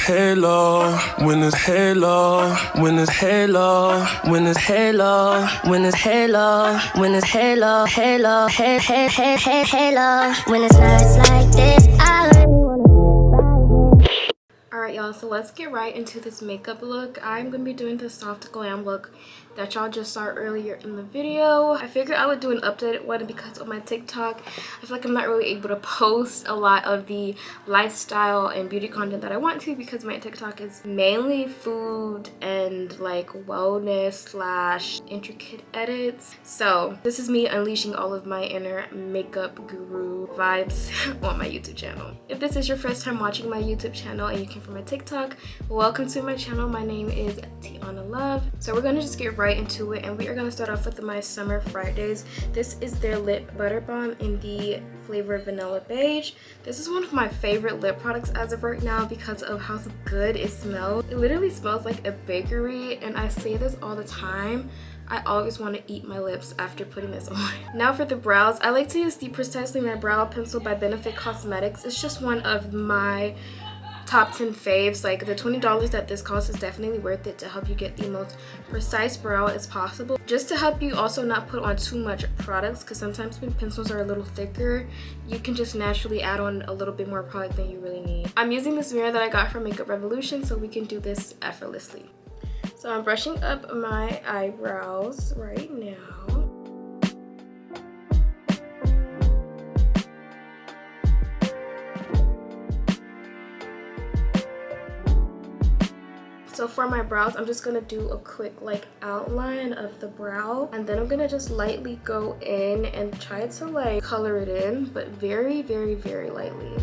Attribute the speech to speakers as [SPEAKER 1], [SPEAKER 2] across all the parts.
[SPEAKER 1] halo, when it's halo, when it's halo, when it's halo, when it's halo, when it's halo, halo, halo, when it's nights like this, I really wanna be right here. Alright y'all, so let's get right into this makeup look. I'm gonna be doing the soft glam look that y'all just saw earlier in the video. I figured I would do an updated one because on my TikTok, I feel like I'm not really able to post a lot of the lifestyle and beauty content that I want to because my TikTok is mainly food and like wellness slash intricate edits. So this is me unleashing all of my inner makeup guru vibes on my YouTube channel. If this is your first time watching my YouTube channel and you came from my TikTok, welcome to my channel. My name is Tiana Love. So we're gonna just get right into it, and we are going to start off with my Summer Fridays. This is their lip butter balm in the flavor vanilla beige. This is one of my favorite lip products as of right now because of how good it smells. It literally smells like a bakery, and I say this all the time. I always want to eat my lips after putting this on. Now for the brows, I like to use the Precisely My Brow Pencil by Benefit Cosmetics. It's just one of my top 10 faves. Like the $20 that this costs is definitely worth it to help you get the most precise brow as possible, just to help you also not put on too much products, because sometimes when pencils are a little thicker you can just naturally add on a little bit more product than you really need. I'm using this mirror that I got from Makeup Revolution so we can do this effortlessly. So I'm brushing up my eyebrows right now. So for my brows, I'm just gonna do a quick like outline of the brow, and then I'm gonna just lightly go in and try to like color it in, but very, very, very lightly.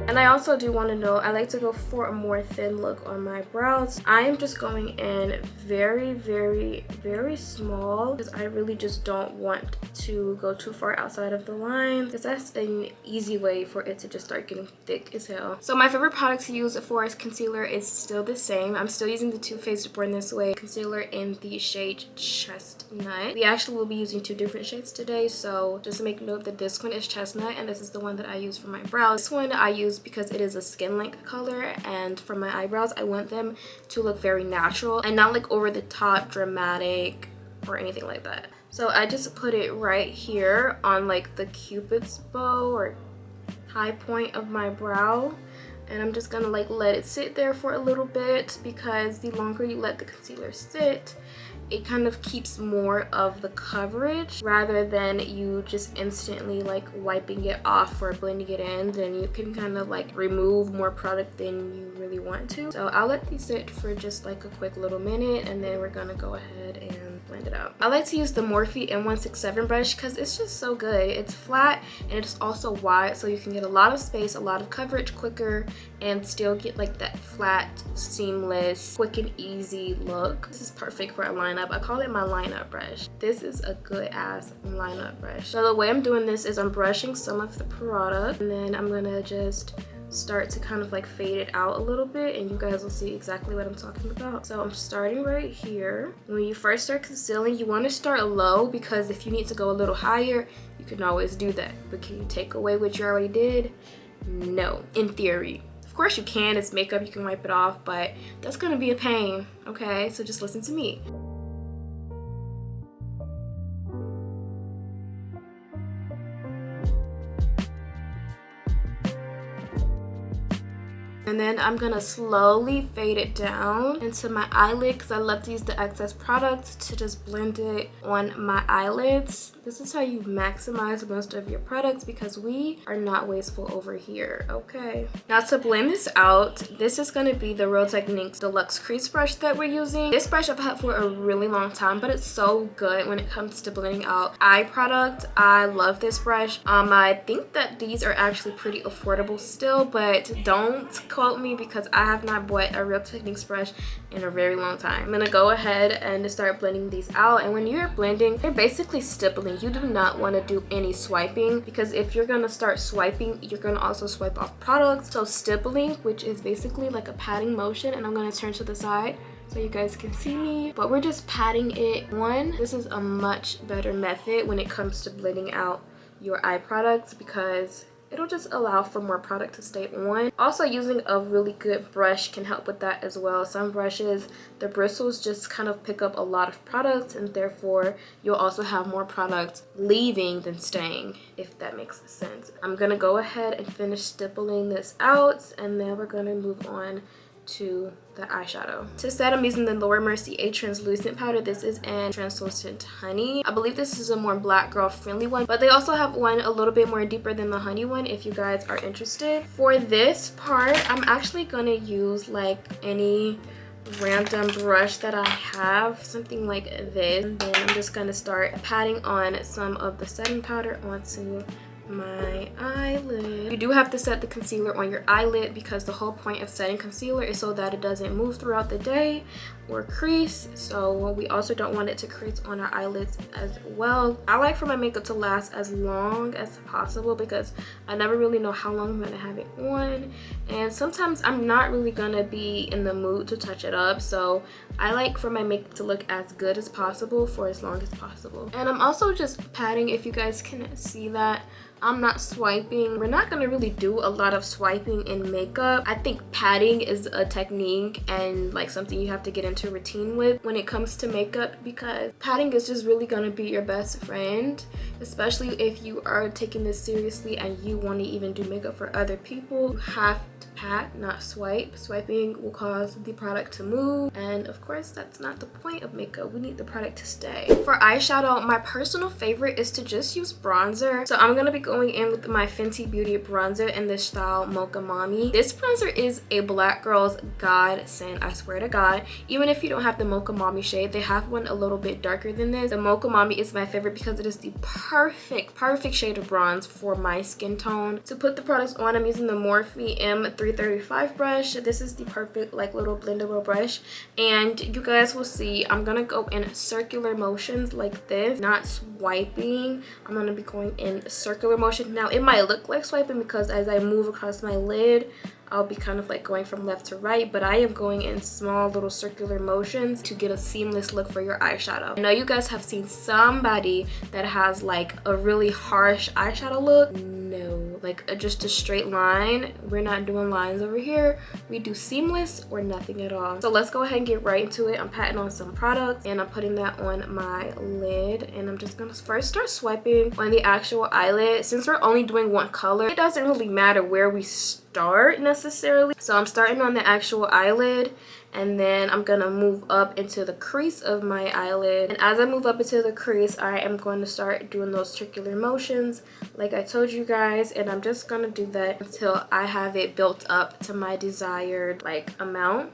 [SPEAKER 1] And I also do want to know, I like to go for a more thin look on my brows. I am just going in very, very, very small because I really just don't want to go too far outside of the line, because that's an easy way for it to just start getting thick as hell. So my favorite product to use for as concealer is still the same. I'm still using the Too Faced Born This Way concealer in the shade Chestnut. We actually will be using two different shades today, so just make note that this one is Chestnut and this is the one that I use for my brows. This one I use because it is a skin length color, and for my eyebrows I want them to look very natural and not like over the top dramatic or anything like that. So I just put it right here on like the cupid's bow or high point of my brow, and I'm just gonna like let it sit there for a little bit, because the longer you let the concealer sit, it kind of keeps more of the coverage rather than you just instantly like wiping it off or blending it in. Then you can kind of like remove more product than you really want to. So I'll let these sit for just like a quick little minute, and then we're gonna go ahead and blend it out. I like to use the Morphe M167 brush because it's just so good. It's flat and it's also wide, so you can get a lot of space, a lot of coverage quicker, and still get like that flat, seamless, quick and easy look. This is perfect for a lineup. I call it my lineup brush. This is a good ass lineup brush. So the way I'm doing this is I'm brushing some of the product, and then I'm gonna just start to kind of like fade it out a little bit, and you guys will see exactly what I'm talking about. So I'm starting right here. When you first start concealing, you want to start low, because if you need to go a little higher, you can always do that. But can you take away what you already did? No, in theory. Of course you can, it's makeup, you can wipe it off, but that's gonna be a pain, okay? So just listen to me. And then I'm gonna slowly fade it down into my eyelid, because I love to use the excess product to just blend it on my eyelids. This is how you maximize most of your products, because we are not wasteful over here, okay? Now to blend this out, this is gonna be the Real Techniques Deluxe Crease Brush that we're using. This brush I've had for a really long time, but it's so good when it comes to blending out eye product. I love this brush. I think that these are actually pretty affordable still, but don't quote me because I have not bought a Real Techniques brush in a very long time. I'm gonna go ahead and start blending these out, and when you're blending, you're basically stippling. You do not want to do any swiping, because if you're gonna start swiping, you're gonna also swipe off products. So stippling, which is basically like a patting motion, and I'm gonna turn to the side so you guys can see me, but we're just patting it. This is a much better method when it comes to blending out your eye products because it'll just allow for more product to stay on. Also, using a really good brush can help with that as well. Some brushes, the bristles just kind of pick up a lot of products, and therefore you'll also have more product leaving than staying, if that makes sense. I'm gonna go ahead and finish stippling this out, and then we're gonna move on to the eyeshadow. To set, I'm using the Laura Mercier A translucent powder. This is in translucent honey. I believe this is a more black girl friendly one, but they also have one a little bit more deeper than the honey one if you guys are interested. For this part, I'm actually gonna use like any random brush that I have, something like this, and then I'm just gonna start patting on some of the setting powder onto my eyelid. You do have to set the concealer on your eyelid because the whole point of setting concealer is so that it doesn't move throughout the day or crease. So we also don't want it to crease on our eyelids as well. I like for my makeup to last as long as possible because I never really know how long I'm gonna have it on, and sometimes I'm not really gonna be in the mood to touch it up, so I like for my makeup to look as good as possible for as long as possible. And I'm also just patting, if you guys can see that. I'm not swiping. We're not gonna really do a lot of swiping in makeup. I think patting is a technique and like something you have to get into routine with when it comes to makeup, because patting is just really gonna be your best friend, especially if you are taking this seriously and you want to even do makeup for other people. You have to pat, not swipe. Swiping will cause the product to move, and of course that's not the point of makeup. We need the product to stay. For eyeshadow, my personal favorite is to just use bronzer, so I'm gonna be going in with my Fenty Beauty bronzer in the style Mocha Mommy. This bronzer is a black girl's godsend, I swear to God. Even if you don't have the Mocha Mommy shade, they have one a little bit darker than this. The Mocha Mommy is my favorite because it is the perfect shade of bronze for my skin tone. To put the products on, I'm using the Morphe M335 brush. This is the perfect like little blendable brush, and you guys will see I'm gonna go in circular motions like this, not swiping. I'm gonna be going in circular motion. Now it might look like swiping because as I move across my lid, I'll be kind of like going from left to right, but I am going in small little circular motions to get a seamless look for your eyeshadow. I know you guys have seen somebody that has like a really harsh eyeshadow look. No, like just a straight line. We're not doing lines over here. We do seamless or nothing at all. So let's go ahead and get right into it. I'm patting on some products and I'm putting that on my lid, and I'm just gonna first start swiping on the actual eyelid. Since we're only doing one color, it doesn't really matter where we start necessarily. So I'm starting on the actual eyelid, and then I'm gonna move up into the crease of my eyelid, and as I move up into the crease, I am going to start doing those circular motions like I told you guys, and I'm just gonna do that until I have it built up to my desired like amount.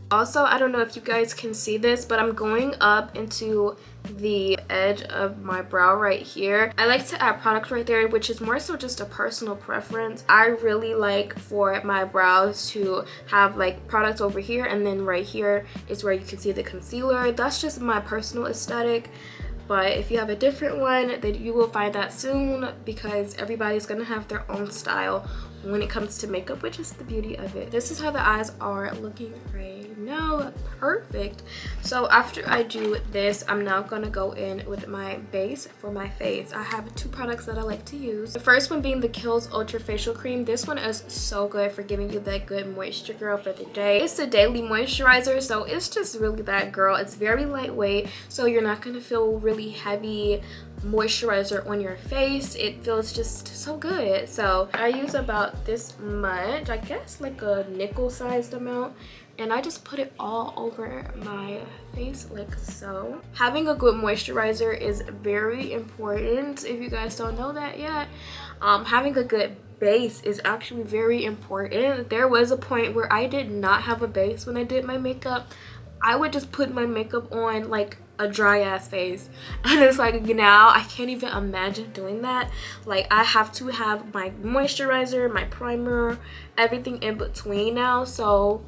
[SPEAKER 1] Also, I don't know if you guys can see this, but I'm going up into the edge of my brow right here. I like to add product right there, which is more so just a personal preference. I really like for my brows to have like products over here, and then right here is where you can see the concealer. That's just my personal aesthetic. But if you have a different one, then you will find that soon, because everybody's gonna have their own style when it comes to makeup, which is the beauty of it. This is how the eyes are looking right now. Perfect. So after I do this, I'm now gonna go in with my base for my face. I have two products that I like to use. The first one being the Kiehl's Ultra Facial Cream. This one is so good for giving you that good moisture, girl, for the day. It's a daily moisturizer, so it's just really that, girl. It's very lightweight, so you're not gonna feel really heavy moisturizer on your face. It feels just so good. So I use about this much, I guess like a nickel sized amount, and I just put it all over my face like so. Having a good moisturizer is very important if you guys don't know that yet. Having a good base is actually very important. There was a point where I did not have a base when I did my makeup. I would just put my makeup on like a dry ass face, and it's like now I can't even imagine doing that. Like I have to have my moisturizer, my primer, everything in between now. So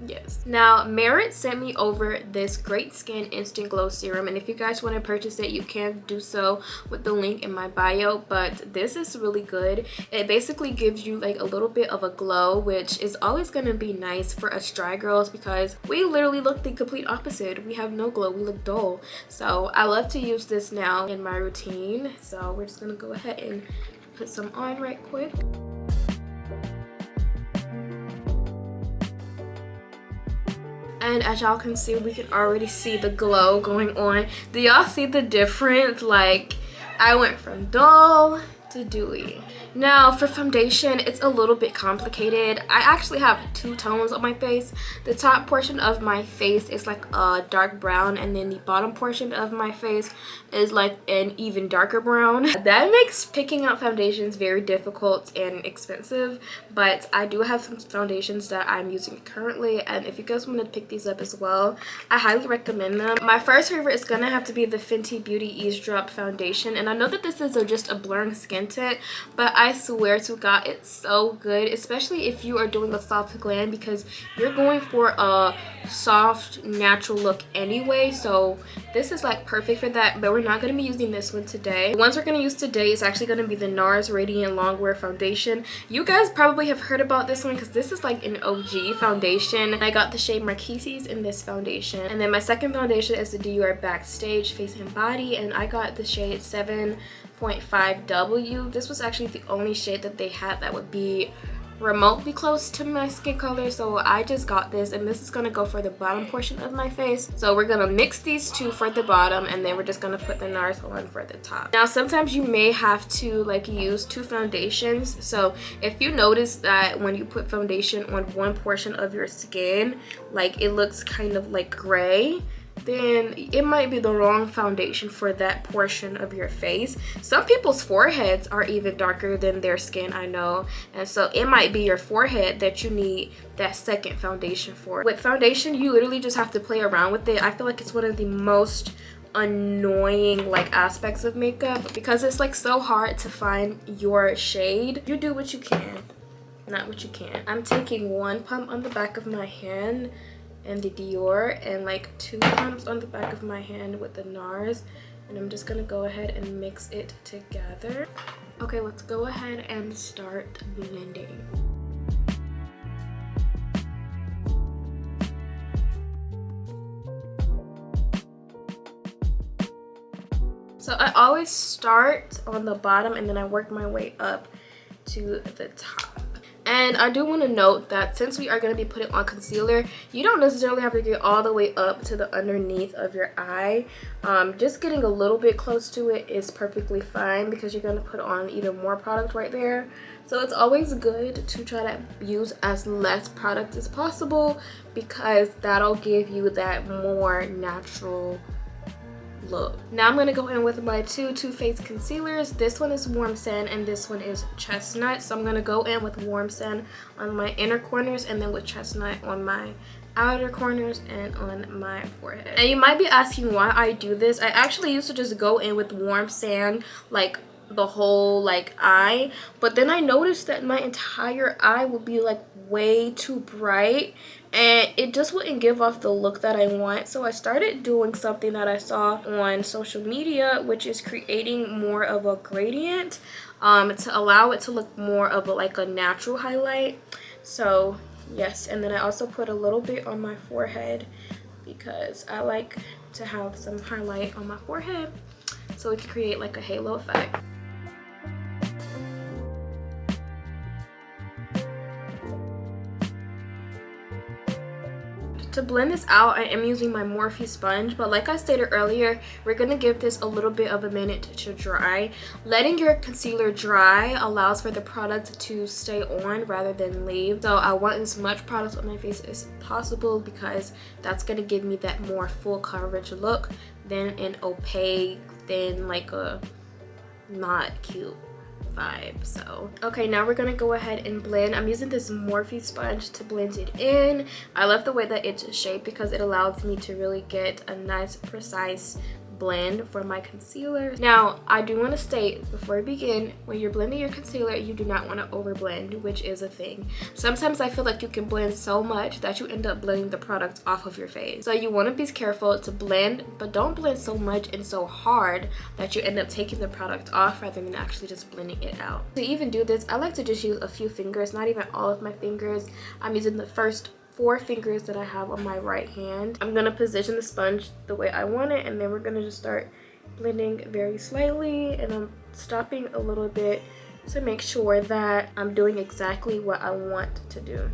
[SPEAKER 1] Yes. Now, Merit sent me over this Great Skin Instant Glow Serum, and if you guys want to purchase it, you can do so with the link in my bio, but this is really good. It basically gives you like a little bit of a glow, which is always going to be nice for us dry girls because we literally look the complete opposite. We have no glow, we look dull. So I love to use this now in my routine. So we're just going to go ahead and put some on right quick. And as y'all can see, we can already see the glow going on. Do y'all see the difference? Like, I went from dull to dewy. Now for foundation, it's a little bit complicated. I actually have two tones on my face. The top portion of my face is like a dark brown, and then the bottom portion of my face is like an even darker brown. That makes picking out foundations very difficult and expensive, but I do have some foundations that I'm using currently, and if you guys want to pick these up as well, I highly recommend them. My first favorite is gonna have to be the Fenty Beauty Eavesdrop foundation, and I know that this is just a blurring skin tint, but I swear to God, it's so good, especially if you are doing a soft glam, because you're going for a soft natural look anyway. So this is like perfect for that, but we're not going to be using this one today. The ones we're going to use today is actually going to be the NARS Radiant Longwear Foundation. You guys probably have heard about this one because this is like an OG foundation. I got the shade Marquises in this foundation, and then my second foundation is the Dior Backstage Face and Body, and I got the shade 7.5W. This was actually the only shade that they had that would be remotely close to my skin color, so I just got this, and this is gonna go for the bottom portion of my face. So we're gonna mix these two for the bottom, and then we're just gonna put the NARS on for the top. Now sometimes you may have to like use two foundations, so if you notice that when you put foundation on one portion of your skin, like it looks kind of like gray, then it might be the wrong foundation for that portion of your face. Some people's foreheads are even darker than their skin, I know, and so it might be your forehead that you need that second foundation for. With foundation, you literally just have to play around with it. I feel like it's one of the most annoying like aspects of makeup because it's like so hard to find your shade. You do what you can, not what you can't. I'm taking one pump on the back of my hand and the Dior, and like two pumps on the back of my hand with the NARS, and I'm just gonna go ahead and mix it together. Okay, let's go ahead and start blending. So I always start on the bottom and then I work my way up to the top. And I do want to note that since we are going to be putting on concealer, you don't necessarily have to get all the way up to the underneath of your eye. Just getting a little bit close to it is perfectly fine because you're going to put on even more product right there. So it's always good to try to use as less product as possible because that'll give you that more natural look. Now I'm going to go in with my two Too Faced concealers. This one is Warm Sand and this one is Chestnut. So I'm going to go in with Warm Sand on my inner corners and then with Chestnut on my outer corners and on my forehead. And you might be asking why I do this. I actually used to just go in with Warm Sand like the whole like eye, but then I noticed that my entire eye would be like way too bright and it just wouldn't give off the look that I want. So I started doing something that I saw on social media, which is creating more of a gradient to allow it to look more of like a natural highlight. So yes, and then I also put a little bit on my forehead because I like to have some highlight on my forehead so it can create like a halo effect. To blend this out, I am using my Morphe sponge, but like I stated earlier, we're going to give this a little bit of a minute to dry. Letting your concealer dry allows for the product to stay on rather than leave. So I want as much product on my face as possible because that's going to give me that more full coverage look than an opaque, thin, like a not cute vibe. So okay, now we're gonna go ahead and blend. I'm using this Morphe sponge to blend it in. I love the way that it's shaped because it allows me to really get a nice precise blend for my concealer. Now, I do want to state before we begin, when you're blending your concealer, you do not want to over blend, which is a thing. Sometimes I feel like you can blend so much that you end up blending the product off of your face. So you want to be careful to blend, but don't blend so much and so hard that you end up taking the product off rather than actually just blending it out. To even do this, I like to just use a few fingers, not even all of my fingers. I'm using the first 4 fingers that I have on my right hand. I'm gonna position the sponge the way I want it, and then we're gonna just start blending very slightly, and I'm stopping a little bit to make sure that I'm doing exactly what I want to do.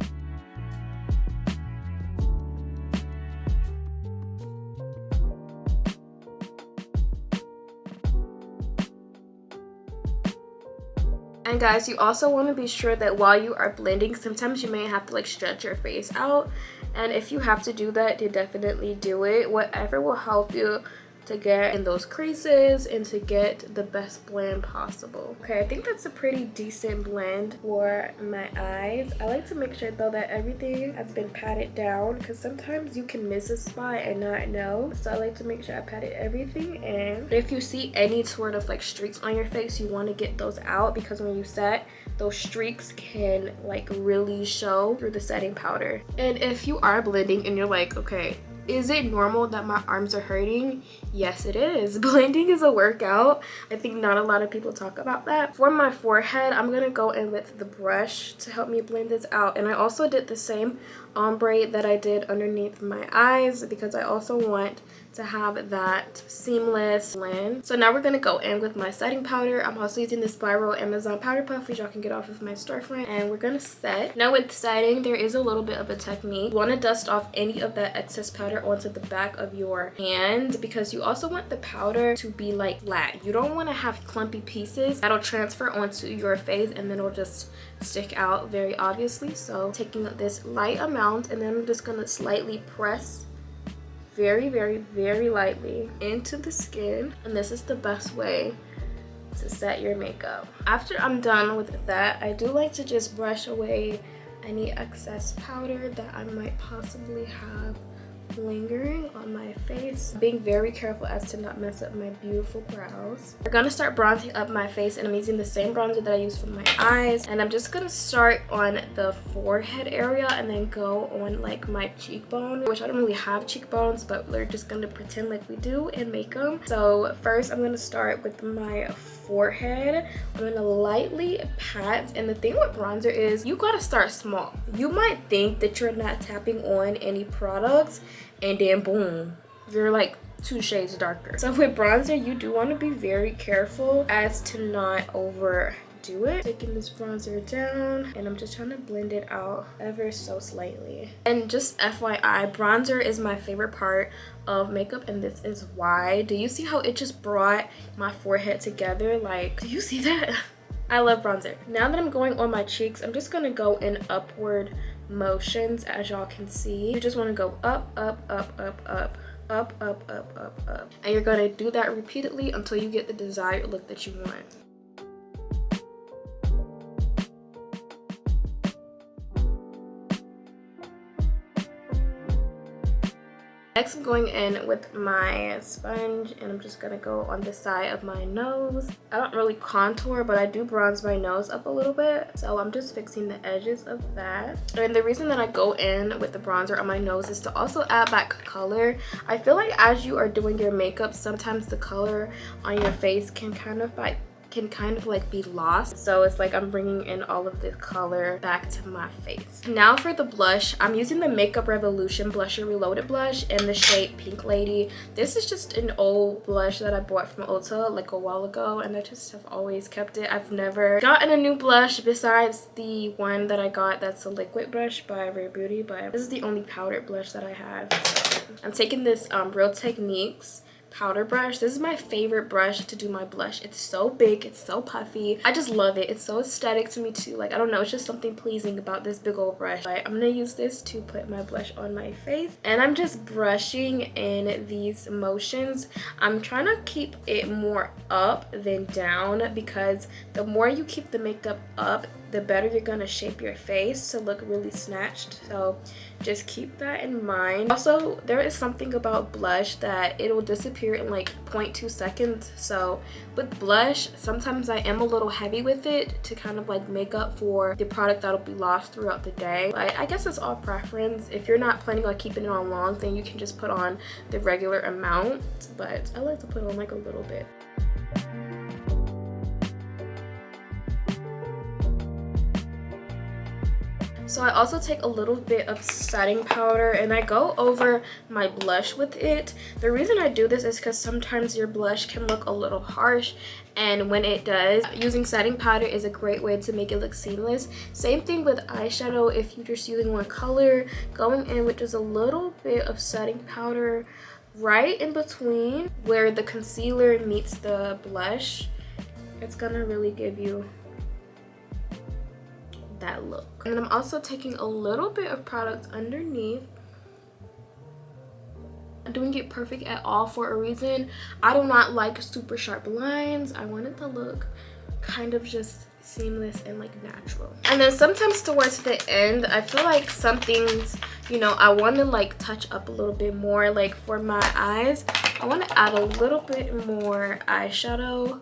[SPEAKER 1] And guys, you also want to be sure that while you are blending, sometimes you may have to like stretch your face out, and if you have to do that, you definitely do it. Whatever will help you to get in those creases and to get the best blend possible. Okay, I think that's a pretty decent blend for my eyes. I like to make sure though that everything has been patted down, because sometimes you can miss a spot and not know. So I like to make sure I patted everything in. But if you see any sort of like streaks on your face, you want to get those out, because when you set, those streaks can like really show through the setting powder. And if you are blending and you're like, okay, is it normal that my arms are hurting? Yes, it is. Blending is a workout. I think not a lot of people talk about that. For my forehead, I'm gonna go in with the brush to help me blend this out. And I also did the same ombre that I did underneath my eyes, because I also want to have that seamless blend. So now we're gonna go in with my setting powder. I'm also using the Spiral Amazon Powder Puff, which y'all can get off of my storefront, and we're gonna set. Now with setting, there is a little bit of a technique. You want to dust off any of that excess powder onto the back of your hand, because you also want the powder to be like flat. You don't want to have clumpy pieces that'll transfer onto your face and then it'll just stick out very obviously. So taking this light amount, and then I'm just gonna slightly press very, very, very lightly into the skin, and this is the best way to set your makeup. After I'm done with that, I do like to just brush away any excess powder that I might possibly have lingering on my face, being very careful as to not mess up my beautiful brows. We're gonna start bronzing up my face, and I'm using the same bronzer that I use for my eyes, and I'm just gonna start on the forehead area and then go on like my cheekbone, which I don't really have cheekbones, but we're just gonna pretend like we do and make them. So first I'm gonna start with my forehead. I'm gonna lightly pat, and the thing with bronzer is you gotta start small. You might think that you're not tapping on any products, and then boom, you're like 2 shades darker. So with bronzer, you do want to be very careful as to not overdo it. Taking this bronzer down, and I'm just trying to blend it out ever so slightly. And just FYI, bronzer is my favorite part of makeup, and this is why. Do you see how it just brought my forehead together? Like, do you see that? I love bronzer. Now that I'm going on my cheeks, I'm just gonna go in upward motions, as y'all can see. You just want to go up, up, up, up, up, up, up, up, up, up, and you're going to do that repeatedly until you get the desired look that you want. Next, I'm going in with my sponge, and I'm just gonna go on the side of my nose. I don't really contour, but I do bronze my nose up a little bit, so I'm just fixing the edges of that. And the reason that I go in with the bronzer on my nose is to also add back color. I feel like as you are doing your makeup, sometimes the color on your face can kind of like be lost, so it's like I'm bringing in all of the color back to my face. Now for the blush, I'm using the Makeup Revolution Blusher Reloaded blush in the shade Pink Lady. This is just an old blush that I bought from Ulta like a while ago, and I just have always kept it. I've never gotten a new blush besides the one that I got that's a liquid brush by Rare Beauty, but this is the only powdered blush that I have. So I'm taking this Real Techniques powder brush. This is my favorite brush to do my blush. It's so big, it's so puffy. I just love it. It's so aesthetic to me too. Like, I don't know, it's just something pleasing about this big old brush. But I'm gonna use this to put my blush on my face, and I'm just brushing in these motions. I'm trying to keep it more up than down, because the more you keep the makeup up, the better you're gonna shape your face to look really snatched. So just keep that in mind. Also, there is something about blush that it will disappear in like 0.2 seconds. So with blush, sometimes I am a little heavy with it to kind of like make up for the product that'll be lost throughout the day. But I guess it's all preference. If you're not planning on keeping it on long, then you can just put on the regular amount. But I like to put on like a little bit. So I also take a little bit of setting powder and I go over my blush with it. The reason I do this is because sometimes your blush can look a little harsh, and when it does, using setting powder is a great way to make it look seamless. Same thing with eyeshadow. If you're just using one color, going in with just a little bit of setting powder right in between where the concealer meets the blush, it's gonna really give you that look. And I'm also taking a little bit of product underneath. I'm doing it perfect at all for a reason. I do not like super sharp lines. I want it to look kind of just seamless and like natural. And then sometimes towards the end, I feel like some things, you know, I want to like touch up a little bit more. Like for my eyes, I want to add a little bit more eyeshadow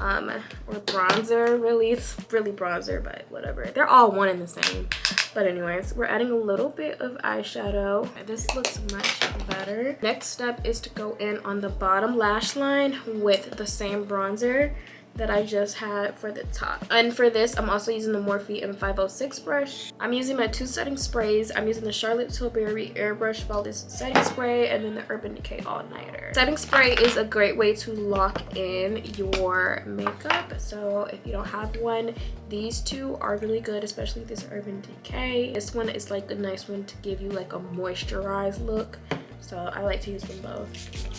[SPEAKER 1] or bronzer. Really, it's really bronzer, but whatever, they're all one and the same. But anyways, we're adding a little bit of eyeshadow. This looks much better. Next step is to go in on the bottom lash line with the same bronzer that I just had for the top. And for this, I'm also using the Morphe M506 brush. I'm using my 2 setting sprays. I'm using the Charlotte Tilbury Airbrush Flawless Setting Spray and then the Urban Decay All Nighter. Setting spray is a great way to lock in your makeup. So if you don't have one, these two are really good, especially this Urban Decay. This one is like a nice one to give you like a moisturized look. So I like to use them both.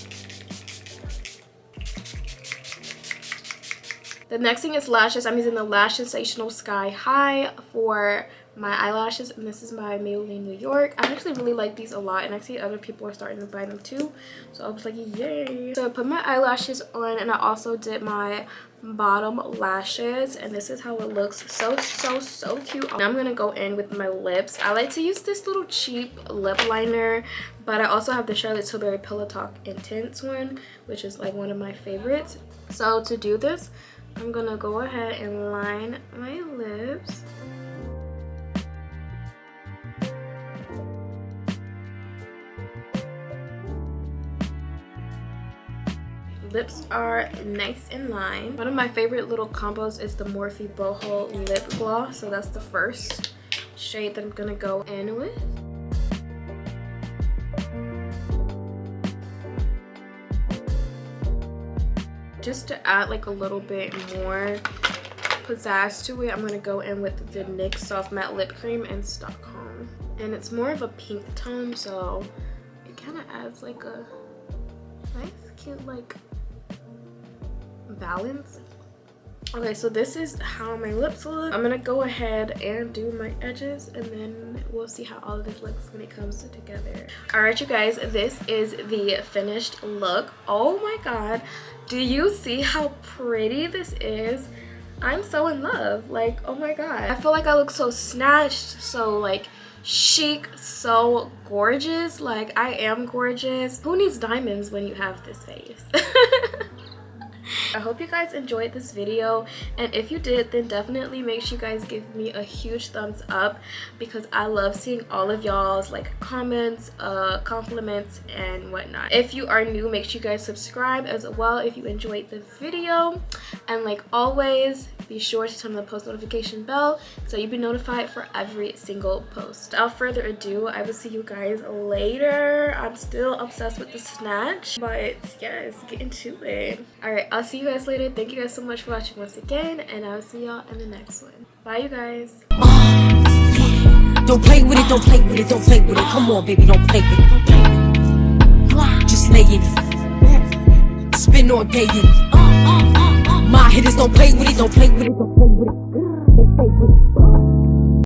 [SPEAKER 1] The next thing is lashes. I'm using the Lash Sensational Sky High for my eyelashes, and this is by Maybelline New York. I actually really like these a lot, and I see other people are starting to buy them too. So I was like, yay. So I put my eyelashes on, and I also did my bottom lashes, and this is how it looks. So cute. Now I'm gonna go in with my lips. I like to use this little cheap lip liner, but I also have the Charlotte Tilbury Pillow Talk Intense one, which is like one of my favorites. So to do this, I'm gonna go ahead and line my lips. Lips are nice and lined. One of my favorite little combos is the Morphe Boho Lip Gloss. So that's the first shade that I'm gonna go in with. Just to add like a little bit more pizzazz to it, I'm gonna go in with the NYX Soft Matte Lip Cream in Stockholm. And it's more of a pink tone, so it kind of adds like a nice, cute, like balance. Okay, so this is how my lips look. I'm gonna go ahead and do my edges, and then we'll see how all of this looks when it comes together. All right, you guys, this is the finished look. Oh my god, do you see how pretty this is? I'm so in love. Like, oh my god, I feel like I look so snatched, so like chic, so gorgeous. Like, I am gorgeous. Who needs diamonds when you have this face? I hope you guys enjoyed this video, and if you did, then definitely make sure you guys give me a huge thumbs up, because I love seeing all of y'all's like comments, compliments and whatnot. If you are new, make sure you guys subscribe as well if you enjoyed the video, and like always, be sure to turn on the post notification bell so you'll be notified for every single post. Without further ado, I will see you guys later. I'm still obsessed with the snatch, but yeah, let's get into it. All right, I'll see you guys later. Thank you guys so much for watching once again, and I'll see y'all in the next one. Bye, you guys.
[SPEAKER 2] Don't play with it, don't play with it, don't play with it. Come on, baby, don't play with it. Just lay it. Spin all day in it. My hitters don't play with it, don't play with it, don't play with it.